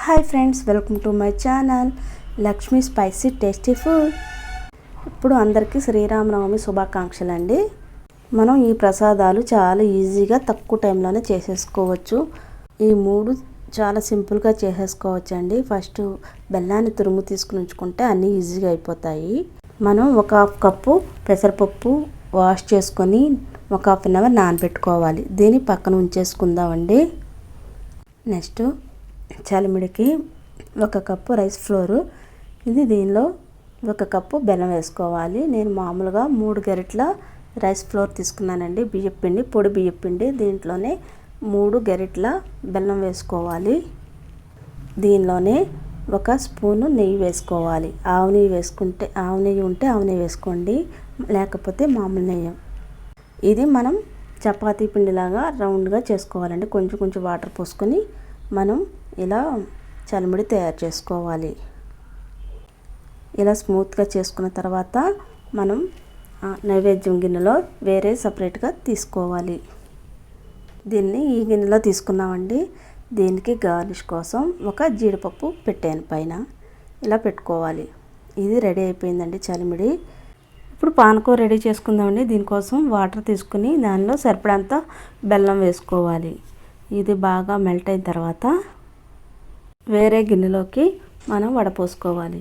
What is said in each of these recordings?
Hi friends, welcome to my channel Lakshmi spicy tasty food. ఇప్పుడు అందరికీ శ్రీరామనవమి శుభాకాంక్షలు అండి. మనం ఈ ప్రసాదాలు చాలా ఈజీగా తక్కువ టైంలోనే చేసేసుకోవచ్చు. ఈ మూడు చాలా సింపుల్గా చేసేసుకోవచ్చు అండి. ఫస్ట్ బెల్లాన్ని తురుము తీసుకుని ఉంచుకుంటే అన్నీ ఈజీగా అయిపోతాయి. మనం ఒక హాఫ్ కప్పు పెసరపప్పు వాష్ చేసుకొని ఒక హాఫ్ అన్ అవర్ నానబెట్టుకోవాలి. దీన్ని పక్కన ఉంచేసుకుందామండి. నెక్స్ట్ చలిమిడికి ఒక కప్పు రైస్ ఫ్లోరు, దీనిలో ఒక కప్పు బెల్లం వేసుకోవాలి. నేను మామూలుగా 3 గరిటెల రైస్ ఫ్లోర్ తీసుకున్నానండి. బియ్యపిండి, పొడి బియ్యపిండి. దీంట్లోనే 3 గరిటెల బెల్లం వేసుకోవాలి. దీనిలోనే ఒక స్పూను నెయ్యి వేసుకోవాలి. ఆవు నెయ్యి వేసుకుంటే ఆవు నెయ్యి ఉంటే ఆవు నెయ్యి వేసుకోండి, లేకపోతే మామూలు నెయ్యి. ఇది మనం చపాతీ పిండిలాగా రౌండ్గా చేసుకోవాలండి. కొంచెం కొంచెం వాటర్ పోసుకొని మనం ఇలా చలిమిడి తయారు చేసుకోవాలి. ఇలా స్మూత్గా చేసుకున్న తర్వాత మనం నైవేద్యం గిన్నెలో వేరే సపరేట్గా తీసుకోవాలి. దీన్ని ఈ గిన్నెలో తీసుకున్నామండి. దీనికి గార్నిష్ కోసం ఒక జీడిపప్పు పెట్టాను పైన. ఇలా పెట్టుకోవాలి. ఇది రెడీ అయిపోయిందండి చలిమిడి. ఇప్పుడు పానకం రెడీ చేసుకుందామండి. దీనికోసం వాటర్ తీసుకుని దానిలో సరిపడంత బెల్లం వేసుకోవాలి. ఇది బాగా మెల్ట్ అయిన తర్వాత వేరే గిన్నెలోకి మనం వడపోసుకోవాలి.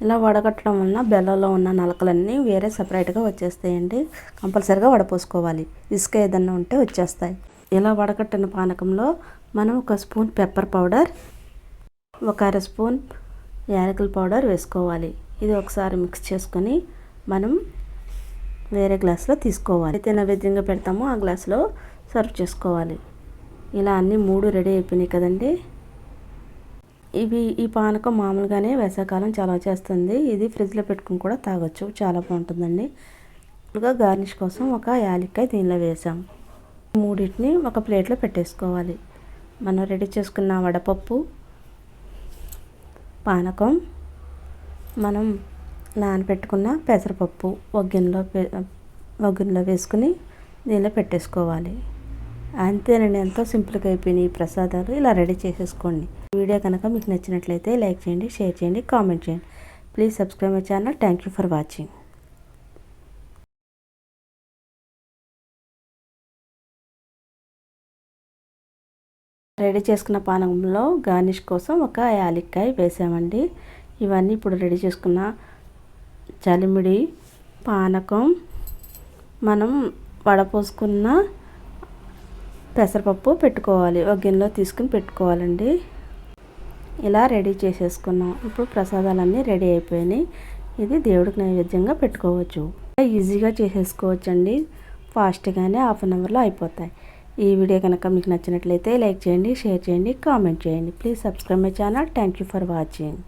ఇలా వడగట్టడం వలన బెల్లంలో ఉన్న నలకలన్నీ వేరే సపరేట్గా వచ్చేస్తాయండి. కంపల్సరీగా వడపోసుకోవాలి. ఇసుక ఏదన్నా ఉంటే వచ్చేస్తాయి. ఇలా వడగట్టిన పానకంలో మనం ఒక స్పూన్ పెప్పర్ పౌడర్, ఒక అర స్పూన్ యాలకుల పౌడర్ వేసుకోవాలి. ఇది ఒకసారి మిక్స్ చేసుకొని మనం వేరే గ్లాస్లో తీసుకోవాలి. అయితే నైవేద్యంగా పెడతామో ఆ గ్లాస్లో సర్వ్ చేసుకోవాలి. ఇలా అన్నీ 3 రెడీ అయిపోయినాయి కదండి. ఈ పానకం మామూలుగానే వేసవికాలం చాలా చేస్తుంది. ఇది ఫ్రిడ్జ్లో పెట్టుకుని కూడా తాగొచ్చు, చాలా బాగుంటుందండి. గార్నిష్ కోసం ఒక యాలక్కాయ దీనిలో వేసాం. మూడింటిని ఒక ప్లేట్లో పెట్టేసుకోవాలి. మనం రెడీ చేసుకున్న వడపప్పు, పానకం, మనం నానబెట్టుకున్న పెసరపప్పు ఒక గిన్నెలో వేసుకుని దీనిలో పెట్టేసుకోవాలి. అంతేనండి, ఎంతో సింపుల్గా అయిపోయినాయి ఈ ప్రసాదాలు. ఇలా రెడీ చేసేసుకోండి. వీడియో కనుక మీకు నచ్చినట్లయితే లైక్ చేయండి, షేర్ చేయండి, కామెంట్ చేయండి. Please subscribe my channel. Thank you for watching. Ready చేసుకున్న పానకంలో గార్నిష్ కోసం ఒక యాలక్కాయ వేసామండి. ఇవన్నీ ఇప్పుడు రెడీ చేసుకున్న చలిమిడి, పానకం, మనం వడపోసుకున్న పెసరపప్పు పెట్టుకోవాలి. ఒక గిన్నెలో తీసుకుని పెట్టుకోవాలండి. ఇలా రెడీ చేసేసుకున్నాం. ఇప్పుడు ప్రసాదాలన్నీ రెడీ అయిపోయినాయి. ఇది దేవుడికి నైవేద్యంగా పెట్టుకోవచ్చు. ఈజీగా చేసేసుకోవచ్చు అండి. ఫాస్ట్గానే హాఫ్ అన్ అవర్లో అయిపోతాయి. ఈ వీడియో కనుక మీకు నచ్చినట్లయితే లైక్ చేయండి, షేర్ చేయండి, కామెంట్ చేయండి. Please subscribe my channel. Thank you for watching.